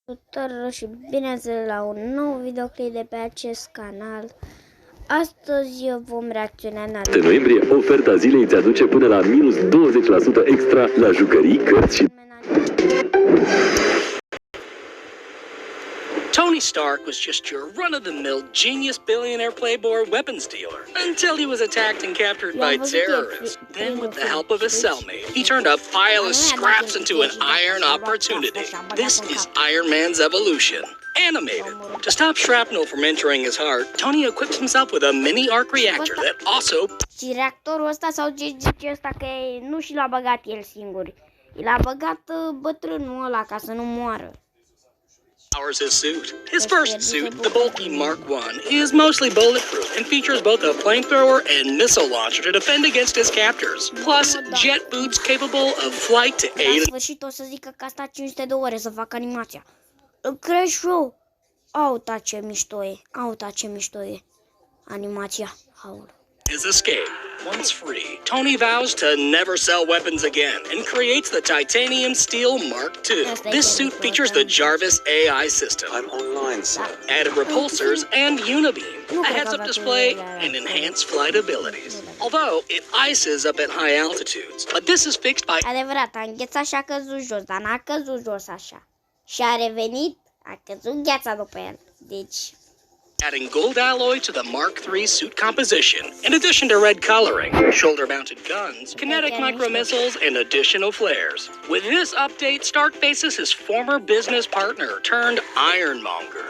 Salutare și bine ați venit la un nou videoclip de pe acest canal. Astăzi vom reacționa la... În noiembrie, oferta zilei îți aduce până la minus 20% extra la jucării, cărți și... Tony Stark was just your run-of-the-mill genius billionaire playboy weapons dealer until he was attacked and captured by terrorists. Then, with the help of his cellmate, he turned a pile of scraps into an iron opportunity. This is Iron Man's evolution. Animated. To stop shrapnel from entering his heart, Tony equips himself with a mini arc reactor that also... Și reactorul ăsta sau ce zice ăsta că nu și l-a băgat el singur. L-a băgat bătrânul ăla ca să nu moară. Powers his suit. His first suit, the bulky Mark I, is mostly bulletproof and features both a flamethrower and missile launcher to defend against his captors, plus jet boots capable of flight to aid. La sfârșit o să zică că a stat 500 de ore să facă animația. Îl crezi și eu? Auta ce mișto e, auta ce mișto e animația. His escape. Once free, Tony vows to never sell weapons again and creates the titanium steel Mark II. This suit features the Jarvis AI system. I'm online, sir. Added repulsors and unibeam, a heads-up display, and enhanced flight abilities. Although it ices up at high altitudes, but this is fixed by... Adevărat, a înghețat și a căzut jos, dar n-a căzut jos așa. Și a revenit, a căzut gheața după el. Deci... adding gold alloy to the Mark III suit composition, in addition to red coloring, shoulder-mounted guns, kinetic micro-missiles, and additional flares. With this update, Stark faces his former business partner turned Ironmonger.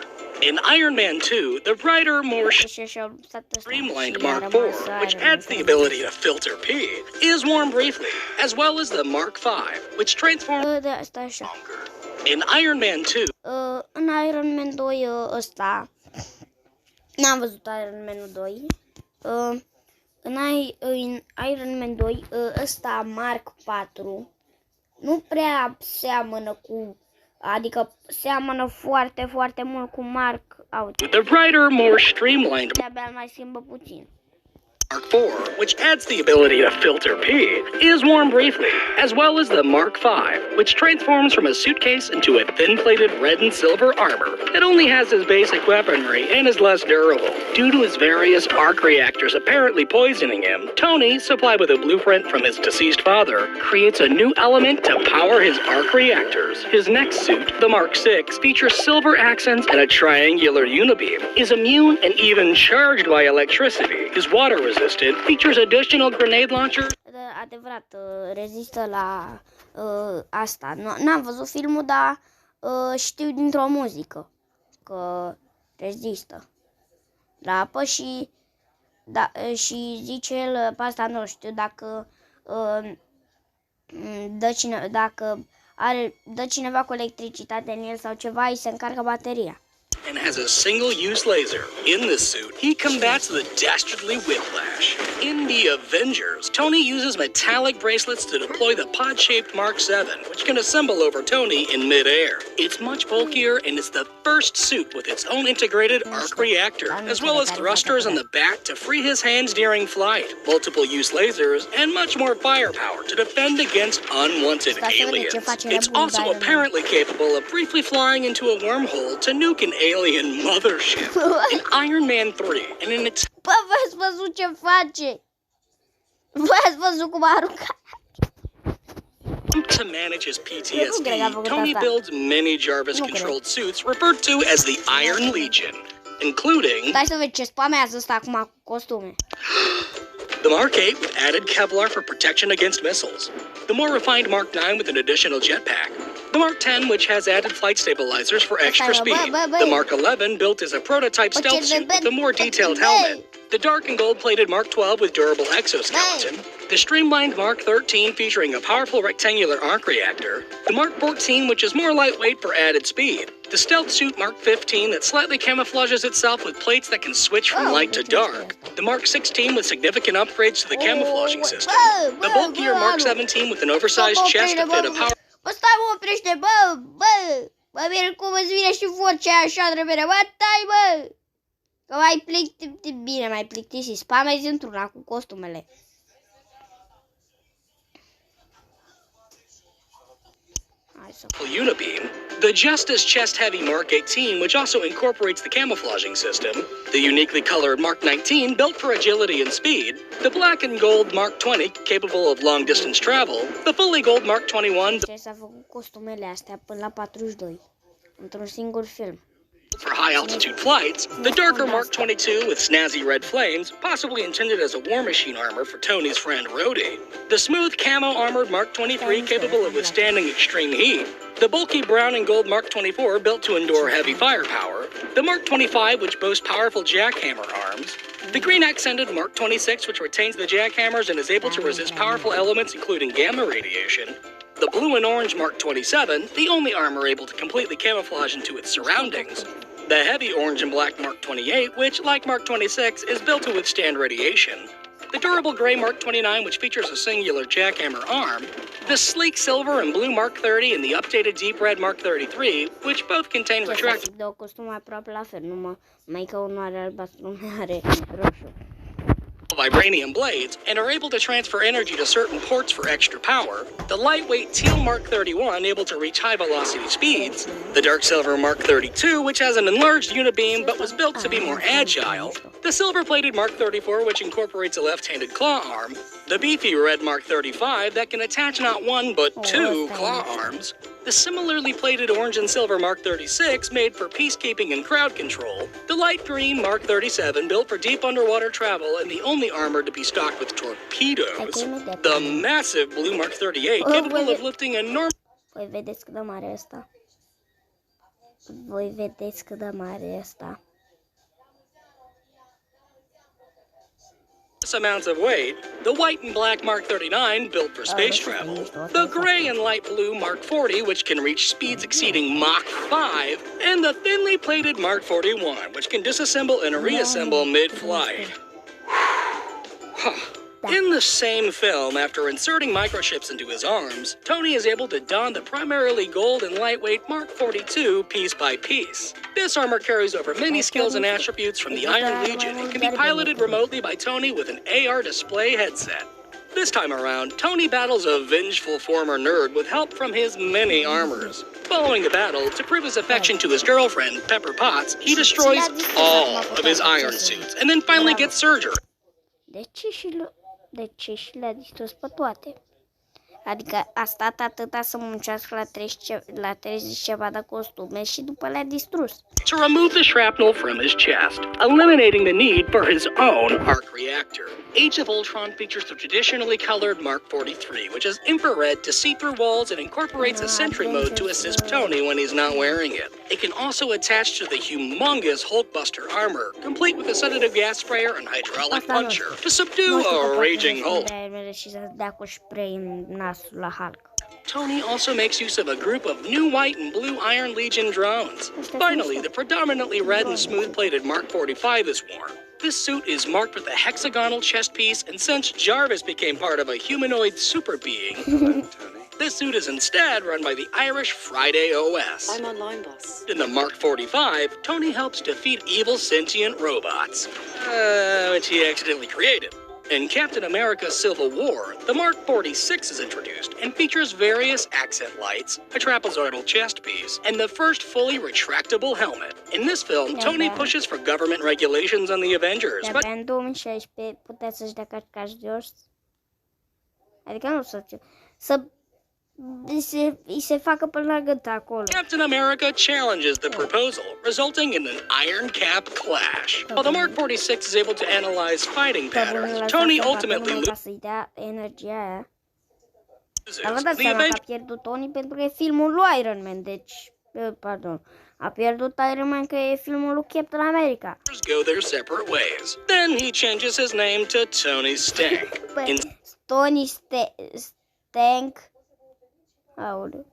In Iron Man 2, the brighter, more streamlined Mark IV, which adds the ability to filter pee, is worn briefly, as well as the Mark V, which transforms longer. In Iron Man 2, în Iron Man 2 ăsta, n-am văzut Iron Man 2. În Iron Man 2 ăsta Mark 4 nu prea seamănă cu, adică seamănă foarte, foarte mult cu Mark Auto. The brighter, more streamlined De-abia mai schimbă puțin. Mark IV, which adds the ability to filter pee, is worn briefly, as well as the Mark V, which transforms from a suitcase into a thin-plated red and silver armor. It only has his basic weaponry and is less durable. Due to his various arc reactors apparently poisoning him, Tony, supplied with a blueprint from his deceased father, creates a new element to power his arc reactors. His next suit, the Mark VI, features silver accents and a triangular unibeam, is immune and even charged by electricity, is water resistant, features additional grenade launchers. Adevărat, rezistă la asta. N-am văzut filmul, dar știu dintr-o muzică că rezistă la apă și zice el, pe asta nu știu, dacă dă cineva cu electricitate în el sau ceva, îi se încarcă bateria. And has a single-use laser. In this suit, he combats the dastardly Whiplash. In the Avengers, Tony uses metallic bracelets to deploy the pod-shaped Mark VII, which can assemble over Tony in mid-air. It's much bulkier and is the first suit with its own integrated arc reactor, as well as thrusters on the back to free his hands during flight, multiple-use lasers, and much more firepower to defend against unwanted aliens. It's also apparently capable of briefly flying into a wormhole to nuke an alien mothership. In Iron Man 3, and in its... Bă, v-ați văzut ce face? V-ați văzut cum a aruncat? To manage his PTSD, Tony builds many Jarvis-controlled suits referred to as the Iron Legion, including... Stai să vezi ce spamează ăsta acum cu costume. The Mark 8 with added Kevlar for protection against missiles. The more refined Mark 9 with an additional jetpack. The Mark 10, which has added flight stabilizers for extra speed. The Mark 11, built as a prototype stealth suit with a more detailed helmet. The dark and gold-plated Mark 12 with durable exoskeleton. The streamlined Mark 13 featuring a powerful rectangular arc reactor. The Mark 14, which is more lightweight for added speed. The stealth suit Mark 15 that slightly camouflages itself with plates that can switch from light to dark. The Mark 16 with significant upgrades to the camouflaging system. The bulkier Mark 17 with an oversized chest to fit a power... Bă, stai, mă, oprește, bă, bine, cum îți vine și vocea așa de repede, bă, stai, bă, că mai bine, mai plictisit, spamezi într-una cu costumele. Unibeam, the just-as-chest-heavy Mark 18, which also incorporates the camouflaging system, the uniquely colored Mark 19, built for agility and speed, the black and gold Mark 20, capable of long-distance travel, the fully gold Mark 21... S-a făcut costumele astea până la 42, într-un singur film. For high-altitude flights, the darker Mark 22 with snazzy red flames, possibly intended as a war machine armor for Tony's friend Rhodey. The smooth camo-armored Mark 23 capable of withstanding extreme heat. The bulky brown and gold Mark 24 built to endure heavy firepower. The Mark 25 which boasts powerful jackhammer arms. The green accented Mark 26 which retains the jackhammers and is able to resist powerful elements including gamma radiation. The blue and orange Mark 27, the only armor able to completely camouflage into its surroundings. The heavy orange and black Mark 28, which, like Mark 26, is built to withstand radiation. The durable gray Mark 29, which features a singular jackhammer arm. The sleek silver and blue Mark 30 and the updated deep red Mark 33, which both contain retractable... Două costume aproape la fel, numai că unul are albastru, unul are roșu. Vibranium blades and are able to transfer energy to certain ports for extra power. The lightweight teal Mark 31 able to reach high velocity speeds. The dark silver Mark 32 which has an enlarged unibeam but was built to be more agile. The silver plated Mark 34 which incorporates a left-handed claw arm. The beefy red Mark 35 that can attach not one but two claw arms. The similarly plated orange and silver Mark 36 made for peacekeeping and crowd control. The light green Mark 37 built for deep underwater travel and the only armor to be stocked with torpedoes. The massive blue Mark 38 capable of lifting enormous... Voi vedeți cât de mare e ăsta. Voi vedeți cât de mare e ăsta. Amounts of weight, the white and black Mark 39 built for space travel, the gray and light blue Mark 40 which can reach speeds exceeding Mach 5, and the thinly plated Mark 41 which can disassemble and reassemble mid-flight. In the same film, after inserting microchips into his arms, Tony is able to don the primarily gold and lightweight Mark 42 piece by piece. This armor carries over many skills and attributes from the Iron Legion and can be piloted remotely by Tony with an AR display headset. This time around, Tony battles a vengeful former nerd with help from his many armors. Following the battle, to prove his affection to his girlfriend, Pepper Potts, he destroys all of his iron suits and then finally gets surgery. De ce și le-a distrus pe toate? Adică a stat atâta să muncească la 30 ceva de costume și după le-a distrus. To remove the shrapnel from his chest, eliminating the need for his own arc reactor. Age of Ultron features the traditionally colored Mark 43, which has infrared to see through walls and incorporates a sentry mode to assist Tony when he's not wearing it. It can also attach to the humongous Hulkbuster armor, complete with a sedative gas sprayer and hydraulic puncher, to subdue a raging Hulk. Tony also makes use of a group of new white and blue Iron Legion drones. Finally, the predominantly red and smooth-plated Mark 45 is worn. This suit is marked with a hexagonal chest piece, and since Jarvis became part of a humanoid super being, this suit is instead run by the Irish Friday OS. I'm online, boss. In the Mark 45, Tony helps defeat evil sentient robots, which he accidentally created. In Captain America's Civil War, the Mark 46 is introduced and features various accent lights, a trapezoidal chest piece, and the first fully retractable helmet. In this film, Tony pushes for government regulations on the Avengers, but... în 2016 puteți să-și dea carcași de ors. Adică nu să se facă până la gât acolo. Captain America challenges the proposal, resulting in an iron cap clash. While the Mark 46 is able to analyze fighting patterns, Tony ultimately loses energia aia. the Dar seama că a pierdut Tony pentru că e filmul lui Iron Man, deci, pardon, a pierdut Iron Man că e filmul lui Captain America. Go their separate ways. Then he changes his name to Tony Stank. Tony Stank. Aoleu.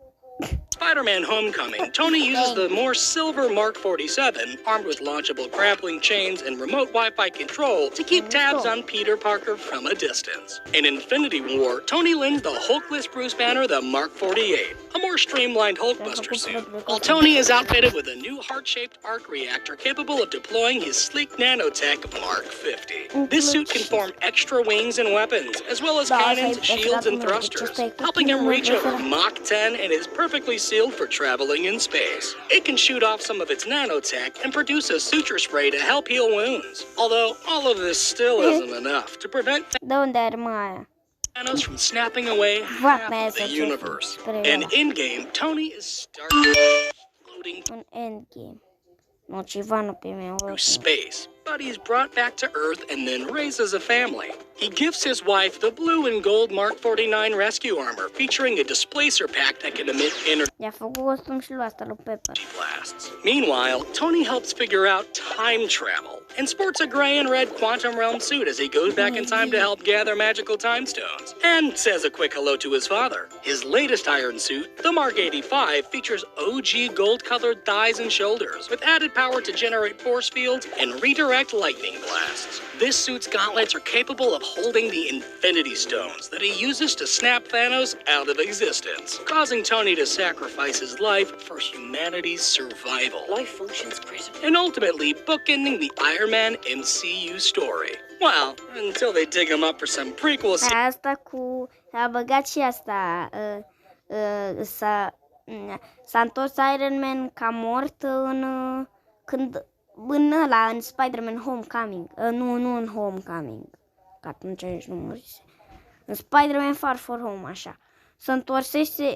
Spider-Man Homecoming, Tony uses the more silver Mark 47, armed with launchable grappling chains and remote Wi-Fi control to keep tabs on Peter Parker from a distance. In Infinity War, Tony lends the Hulkless Bruce Banner the Mark 48, a more streamlined Hulkbuster suit, while Tony is outfitted with a new heart-shaped arc reactor capable of deploying his sleek nanotech Mark 50. This suit can form extra wings and weapons, as well as cannons, shields, and thrusters, helping him reach over Mach 10 and is perfectly sealed for traveling in space. It can shoot off some of its nanotech and produce a suture spray to help heal wounds. Although all of this still isn't enough to prevent De unde are aia? Thanos from snapping away Vac half mai of the este universe. spray-ul And ăla. in-game, Tony is starting floating Un endgame. Nu, ceva nu pe mine. through space, but he's brought back to Earth and then raises a family. He gifts his wife the blue and gold Mark 49 rescue armor, featuring a displacer pack that can emit energy I-a făcut costum și lui asta lui Pepper. blasts. Meanwhile, Tony helps figure out time travel and sports a gray and red quantum realm suit as he goes back in time to help gather magical time stones, and says a quick hello to his father. His latest iron suit, the Mark 85, features OG gold-colored thighs and shoulders, with added power to generate force fields and redirect lightning blasts. This suit's gauntlets are capable of holding the Infinity Stones that he uses to snap Thanos out of existence, causing Tony to sacrifice his life for humanity's survival. Life functions greater. And ultimately bookending the Iron Man MCU story. Well, until they dig him up for some prequel Asta cu... A băgat și asta. S-a întors Iron Man ca mort în ăla, în Spider-Man Homecoming. Nu în Homecoming. Că atunci nici nu murise. În Spider-Man Far From Home, așa. Se întorsese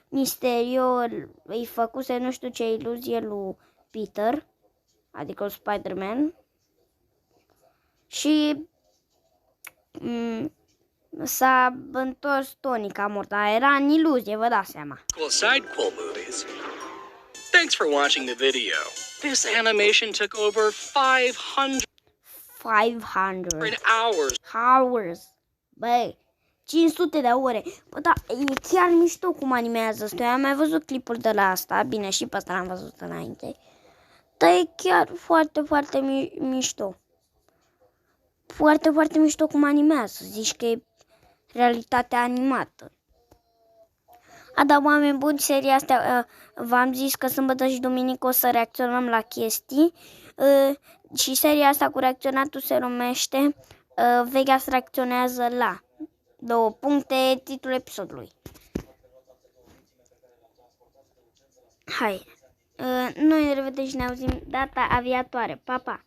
Misterio, îi făcuse nu știu ce iluzie lui Peter, adică Spider-Man. Și s-a întors Tony ca mort, dar era în iluzie, vă dați seama. sequel movies. Thanks for watching the video. This animation took over 500 hours. Băi, 500 de ore. Bă, da, e chiar mișto cum animează ăsta. Eu am mai văzut clipul de la asta. Bine, și pe ăsta l-am văzut înainte. Dar e chiar foarte, foarte mișto. Foarte, foarte mișto cum animează. Zici că e realitatea animată. Da, oameni buni, seria asta v-am zis că sâmbătă și duminică o să reacționăm la chestii. Și seria asta cu reacționatul se numește Vega-s reacționează la 2 puncte, titlul episodului. Hai, noi ne revedem și ne auzim data viitoare. Pa, pa!